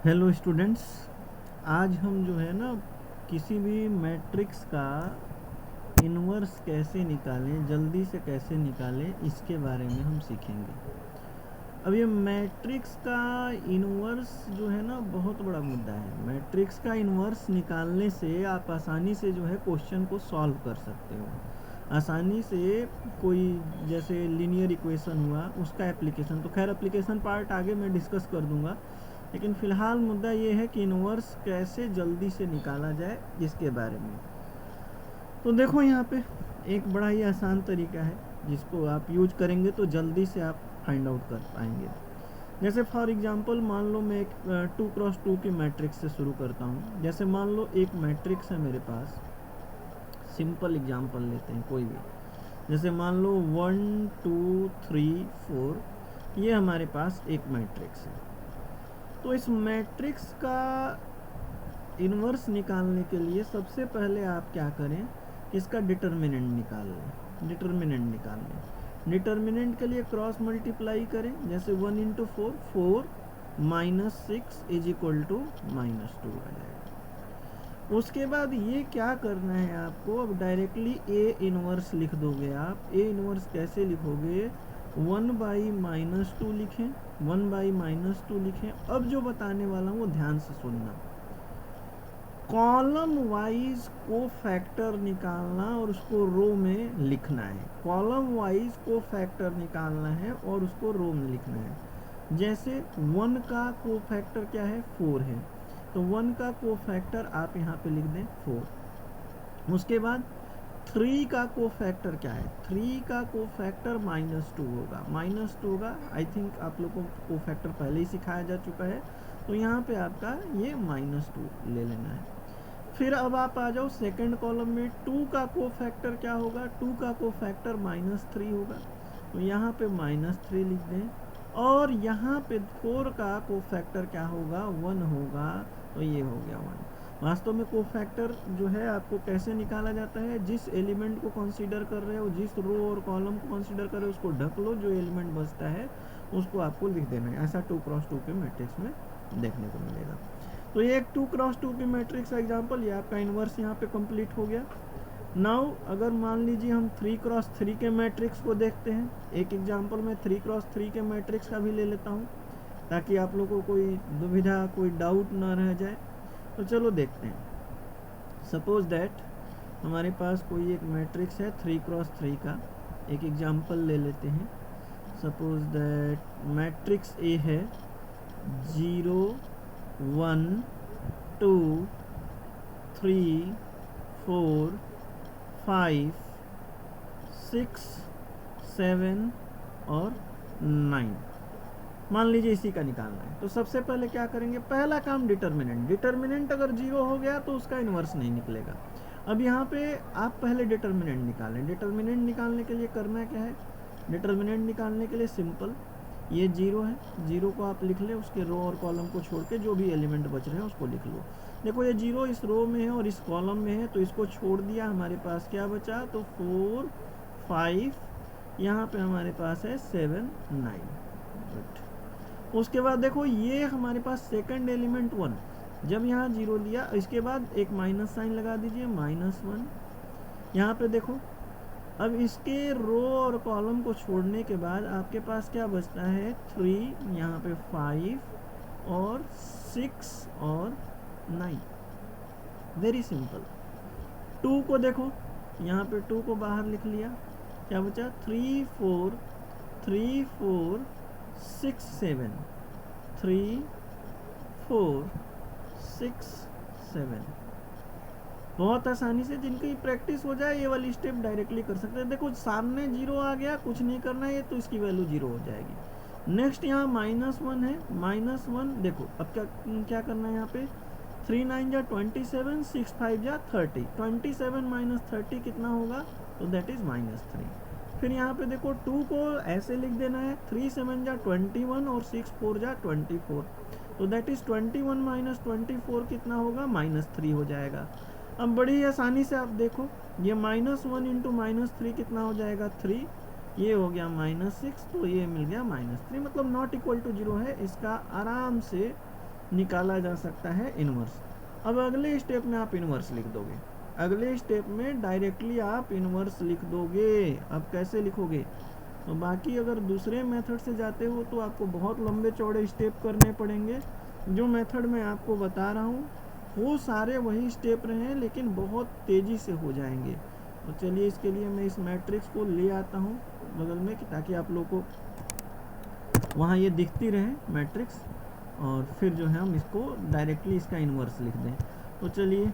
Hello students, आज हम जो है ना किसी भी मैट्रिक्स का इन्वर्स कैसे निकालें, जल्दी से कैसे निकालें, इसके बारे में हम सीखेंगे। अब ये मैट्रिक्स का इन्वर्स जो है ना बहुत बड़ा मुद्दा है। मैट्रिक्स का इन्वर्स निकालने से आप आसानी से जो है क्वेश्चन को सॉल्व कर सकते हो। आसानी से कोई जैसे लीनियर इक्वेशन हुआ उसका एप्लीकेशन, तो खैर एप्लीकेशन पार्ट आगे मैं डिस्कस कर दूंगा, लेकिन फ़िलहाल मुद्दा ये है कि इन्वर्स कैसे जल्दी से निकाला जाए इसके बारे में। तो देखो यहाँ पे एक बड़ा ही आसान तरीका है जिसको आप यूज करेंगे तो जल्दी से आप फाइंड आउट कर पाएंगे। जैसे फॉर एग्जांपल मान लो मैं एक 2x2 की मैट्रिक्स से शुरू करता हूँ। जैसे मान लो एक मैट्रिक्स है मेरे पास, सिंपल एग्जांपल लेते हैं कोई भी। जैसे मान लो 1 2 3 4, ये हमारे पास एक मैट्रिक्स है। तो इस मैट्रिक्स का इन्वर्स निकालने के लिए सबसे पहले आप क्या करें, इसका डिटर्मिनेंट निकाल लें। डिटर्मिनेंट के लिए क्रॉस मल्टीप्लाई करें। जैसे 1 into 4, 4 minus 6 is equal to -2 आ जाएगा। उसके बाद ये क्या करना है आपको, अब डायरेक्टली ए इन्वर्स लिख दोगे आप। ए इन्वर्स कैसे लिखोगे, 1/-2 लिखें, 1/-2 लिखें। अब जो बताने वाला हूँ वो ध्यान से सुनना। कॉलम वाइज को फैक्टर निकालना और उसको रो में लिखना है। कॉलम वाइज को फैक्टर निकालना है और उसको रो में लिखना है। जैसे 1 का को फैक्टर क्या है, 4 है, तो 1 का को फैक्टर आप यहाँ पे लिख दें 4। उसके बाद 3 का को फैक्टर क्या है, 3 का को फैक्टर -2 होगा। -2 होगा, आई थिंक आप लोगों को को फैक्टर पहले ही सिखाया जा चुका है, तो यहाँ पे आपका ये -2 ले लेना है। फिर अब आप आ जाओ सेकंड कॉलम में, 2 का को फैक्टर क्या होगा, 2 का को फैक्टर -3 होगा, तो यहाँ पे -3 लिख दें। और यहाँ पे 4 का को फैक्टर क्या होगा, 1 होगा, तो ये हो गया 1। वास्तव में को फैक्टर जो है आपको कैसे निकाला जाता है, जिस एलिमेंट को कंसीडर कर रहे हो, जिस रो और कॉलम को कंसीडर कर रहे हो उसको ढक लो, जो एलिमेंट बचता है उसको आपको लिख देना है। ऐसा 2x2 के मैट्रिक्स में देखने को मिलेगा। तो ये एक 2x2 की मैट्रिक्स एग्जांपल, ये आपका इन्वर्स यहाँ पे कंप्लीट हो गया। नाउ अगर मान लीजिए हम 3x3 के मैट्रिक्स को देखते हैं, एक एग्जांपल में 3x3 के मैट्रिक्स का भी ले लेता हूँ ताकि आप लोगों को कोई दुविधा, कोई डाउट ना रह जाए। तो चलो देखते हैं। सपोज दैट हमारे पास कोई एक मैट्रिक्स है 3x3 का, एक एग्जांपल ले लेते हैं। सपोज दैट मैट्रिक्स ए है 0 1 2 3 4 5 6 7 और 9। मान लीजिए इसी का निकालना है, तो सबसे पहले क्या करेंगे, पहला काम डिटर्मिनेंट अगर 0 हो गया तो उसका इन्वर्स नहीं निकलेगा। अब यहाँ पे आप पहले डिटर्मिनेंट निकालें। डिटर्मिनेंट निकालने के लिए करना क्या है, डिटर्मिनेंट निकालने के लिए सिंपल, ये 0 है, 0 को आप लिख लें, उसके रो और कॉलम को छोड़ के जो भी एलिमेंट बच रहे हैं उसको लिख लो। देखो ये 0 इस रो में है और इस कॉलम में है, तो इसको छोड़ दिया, हमारे पास क्या बचा, तो 4 5, यहाँ पे हमारे पास है 7 9। गुड। उसके बाद देखो ये हमारे पास सेकंड एलिमेंट 1, जब यहाँ 0 लिया, इसके बाद एक माइनस साइन लगा दीजिए, -1। यहाँ पे देखो अब इसके रो और कॉलम को छोड़ने के बाद आपके पास क्या बचता है, 3, यहाँ पे 5 और 6 और 9। Very simple. 2 को देखो, यहाँ पे 2 को बाहर लिख लिया, क्या बचा, 3 4 3 4 6 7, 3 4 6 7। बहुत आसानी से जिनकी प्रैक्टिस हो जाए ये वाली स्टेप डायरेक्टली कर सकते हैं। देखो सामने 0 आ गया, कुछ नहीं करना है, तो इसकी वैल्यू 0 हो जाएगी। नेक्स्ट यहाँ -1 है, -1 देखो अब क्या करना है, यहाँ पे 3 9 जा 27, 6 5 जा 30, 27 - 30 कितना होगा, तो दैट इज -3। फिर यहाँ पे देखो 2 को ऐसे लिख देना है, 3 7 जा 21 और 6 4 जा 24, तो दैट इज 21 - 24 कितना होगा, -3 हो जाएगा। अब बड़ी आसानी से आप देखो, ये -1 इंटू -3 कितना हो जाएगा, 3, ये हो गया -6, तो ये मिल गया -3, मतलब नॉट इक्वल टू 0 है। इसका आराम से निकाला जा सकता है इनवर्स। अब अगले स्टेप में आप इनवर्स लिख दोगे, अगले स्टेप में डायरेक्टली आप इनवर्स लिख दोगे। अब कैसे लिखोगे, तो बाकी अगर दूसरे मेथड से जाते हो तो आपको बहुत लंबे चौड़े स्टेप करने पड़ेंगे। जो मेथड मैं आपको बता रहा हूँ वो सारे वही स्टेप रहे हैं, लेकिन बहुत तेज़ी से हो जाएंगे। तो चलिए इसके लिए मैं इस मैट्रिक्स को ले आता हूँ बगल में, ताकि आप लोग को वहाँ ये दिखती रहे मैट्रिक्स, और फिर जो है हम इसको डायरेक्टली इसका इन्वर्स लिख दें। तो चलिए,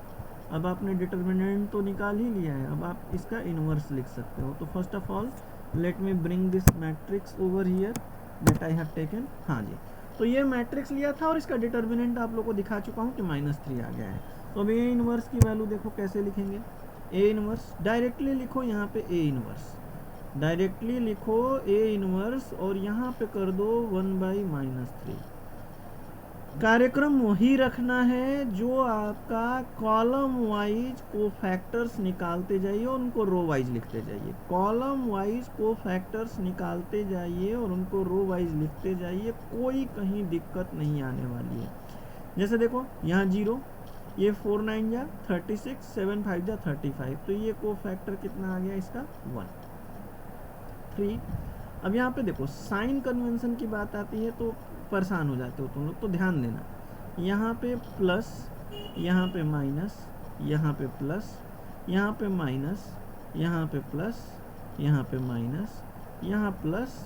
अब आपने डिटर्मिनेंट तो निकाल ही लिया है, अब आप इसका इन्वर्स लिख सकते हो। तो first of all let me bring this matrix over here that I have taken. हाँ जी, तो ये मैट्रिक्स लिया था और इसका डिटर्मिनेंट आप लोग को दिखा चुका हूँ कि -3 आ गया है। तो अब ए इन्वर्स की वैल्यू देखो कैसे लिखेंगे। ए इन्वर्स डायरेक्टली लिखो, यहाँ पे ए इन्वर्स डायरेक्टली लिखो ए इन्वर्स, और यहाँ पे कर दो 1/-3। कार्यक्रम वही रखना है जो आपका कॉलम वाइज कोफैक्टर्स निकालते जाइए और उनको रो वाइज लिखते जाइए। कॉलम वाइज कोफैक्टर्स निकालते जाइए और उनको रो वाइज लिखते जाइए, कोई कहीं दिक्कत नहीं आने वाली है। जैसे देखो यहाँ 0, ये 4 9 जा 36, 7 5 जा 35, तो ये कोफैक्टर कितना आ गया इसका 1 3। अब यहाँ पे देखो साइन कन्वेंशन की बात आती है तो परेशान हो जाते हो तुम लोग, तो ध्यान देना, यहाँ पे प्लस, यहाँ पे माइनस, यहाँ पे प्लस, यहाँ पे माइनस, यहाँ पे प्लस, यहाँ पे माइनस, यहाँ प्लस,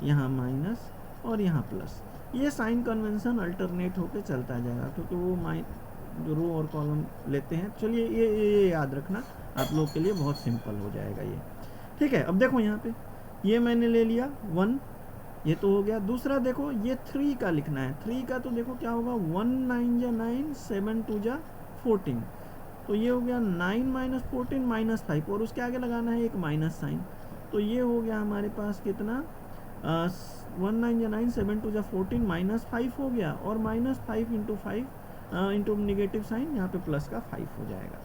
यहाँ माइनस और यहाँ प्लस। ये साइन कन्वेंशन अल्टरनेट होके चलता जाएगा, क्योंकि वो जो रो और कॉलम लेते हैं। चलिए ये याद रखना, आप लोग के लिए बहुत सिंपल हो जाएगा ये, ठीक है। अब देखो यहाँ पे ये मैंने ले लिया 1, ये तो हो गया। दूसरा देखो ये 3 का लिखना है। 3 का तो देखो क्या होगा, 1 9 जा 9, 7 2 जा 14, तो ये हो गया 9 - 14 -5, और उसके आगे लगाना है एक माइनस साइन। तो ये हो गया हमारे पास कितना, 1 9 जा 9, 7 2 जा 14, -5 हो गया, और -5 × 5 इंटू नेगेटिव साइन, यहाँ पे प्लस का 5 हो जाएगा।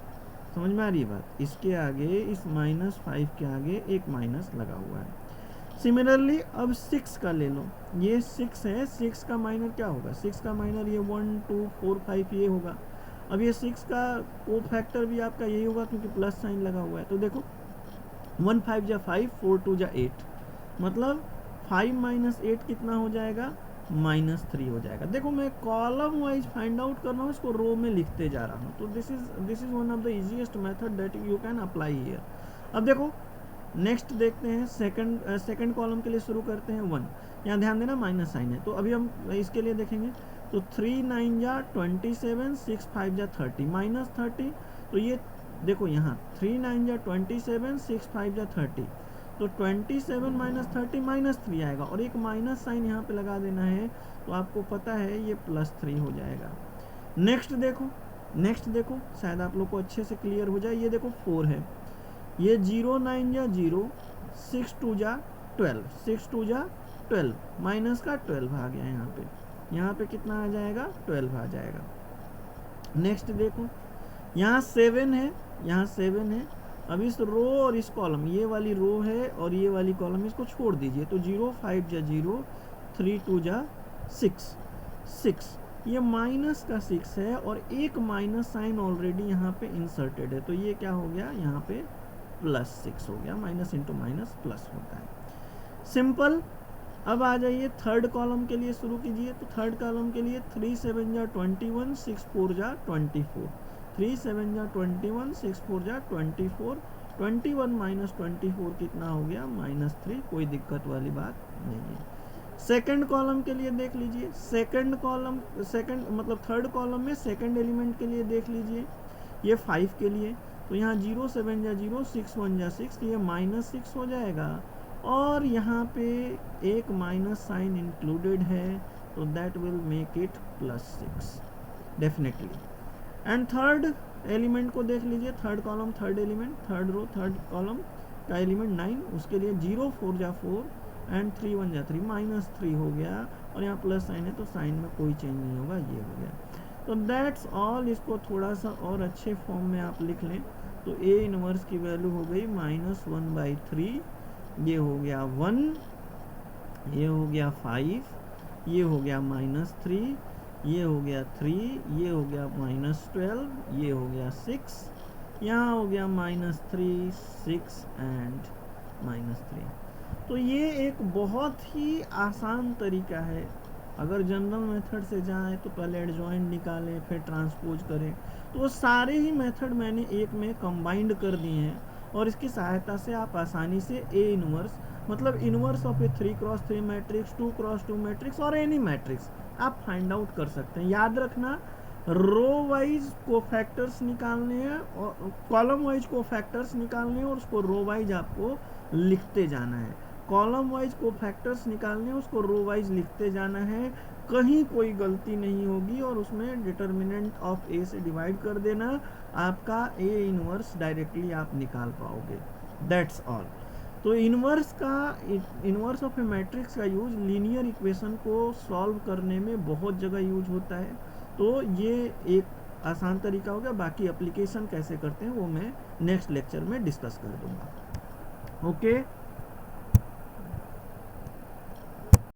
समझ में आ रही है बात। इसके आगे, इस -5 के आगे एक माइनस लगा हुआ है। सिमिलरली अब 6 का ले लो, ये 6 है, 6 का माइनर क्या होगा, 6 का माइनर ये 1 2 4 5 ये होगा। अब ये 6 का कोफैक्टर भी आपका यही होगा, क्योंकि प्लस साइन लगा हुआ है। तो देखो 1 5 जा 5, 4 2 जा 8, मतलब 5 - 8 कितना हो जाएगा, -3 हो जाएगा। देखो मैं कॉलम वाइज फाइंड आउट कर रहा हूँ, इसको रो में लिखते जा रहा हूँ। तो this is one of the easiest method that you can apply here. अब देखो नेक्स्ट देखते हैं, सेकंड कॉलम के लिए शुरू करते हैं 1। यहाँ ध्यान देना माइनस साइन है, तो अभी हम इसके लिए देखेंगे। तो 3 9 जा 27, 6 5 जा 30, -30। तो ये देखो यहाँ 3 9 जा 27, 6 5 जा 30, तो 27 - 30 -3 आएगा, और एक माइनस साइन यहाँ पे लगा देना है, तो आपको पता है ये +3 हो जाएगा। नेक्स्ट देखो शायद आप लोग को अच्छे से क्लियर हो जाए। ये देखो 4 है, ये 0 9 जा 0, 6 2 जा 12, 6 2 जा 12, माइनस का 12 आ गया। यहाँ पे कितना आ जाएगा, 12 आ जाएगा। नेक्स्ट देखो यहाँ 7 है, यहाँ 7 है। अब इस रो और इस कॉलम, ये वाली रो है और ये वाली कॉलम, इसको छोड़ दीजिए। तो 0 5 जा 0, 3 2 जा 6, 6, ये माइनस का 6 है, और एक माइनस साइन ऑलरेडी यहाँ पे इंसर्टेड है, तो ये क्या हो गया, यहाँ पे +6 हो गया। माइनस इंटू माइनस प्लस होता है, सिंपल। अब आ जाइए थर्ड कॉलम के लिए शुरू कीजिए। तो थर्ड कॉलम के लिए 3 7 जा 21, 6 4 जा 24, 3 7 जा 21, 6 4 जा 24, 21 - 24 कितना हो गया, -3। कोई दिक्कत वाली बात नहीं है। सेकंड कॉलम के लिए देख लीजिए, थर्ड कॉलम में सेकंड एलिमेंट के लिए देख लीजिए, ये 5 के लिए। तो यहाँ 0 7 जा 0, 6 1 जा 6, ये -6 हो जाएगा, और यहाँ पे एक माइनस साइन इंक्लूडेड है, तो that will make it +6 definitely. And third element को देख लीजिए, third column, third element, third row, third column का एलिमेंट 9, उसके लिए 0 4 जा 4 एंड 3 1 जा 3, -3 हो गया, और यहाँ प्लस साइन है तो साइन में कोई चेंज नहीं होगा, ये हो गया। तो दैट्स ऑल। इसको थोड़ा सा और अच्छे फॉर्म में आप लिख लें तो ए इनवर्स की वैल्यू हो गई -1/3, ये हो गया 1, ये हो गया 5, ये हो गया -3, ये हो गया 3, ये हो गया -12, ये हो गया 6, यहाँ हो गया -3, 6 एंड -3। तो ये एक बहुत ही आसान तरीका है। अगर जनरल मेथड से जाएं तो पहले एडजॉइंट निकालें, फिर ट्रांसपोज करें, तो वो सारे ही मेथड मैंने एक में कंबाइंड कर दिए हैं, और इसकी सहायता से आप आसानी से ए इनवर्स, मतलब inverse of A 3x3 matrix, 2x2 matrix और एनी मैट्रिक्स आप फाइंड आउट कर सकते हैं। याद रखना, रो वाइज कोफैक्टर्स निकालने हैं और कॉलम वाइज कोफैक्टर्स निकालने हैं, और उसको रो वाइज आपको लिखते जाना है। कॉलम वाइज कोफैक्टर्स निकालने हैं, उसको रो वाइज लिखते जाना है, कहीं कोई गलती नहीं होगी, और उसमें डिटर्मिनेंट ऑफ ए से डिवाइड कर देना, आपका ए इनवर्स डायरेक्टली आप निकाल पाओगे। That's all. तो इनवर्स ऑफ ए मैट्रिक्स का यूज लीनियर इक्वेशन को सॉल्व करने में बहुत जगह यूज होता है। तो ये एक आसान तरीका होगा, बाकी एप्लीकेशन कैसे करते हैं वो मैं नेक्स्ट लेक्चर में डिस्कस कर दूंगा। ओके।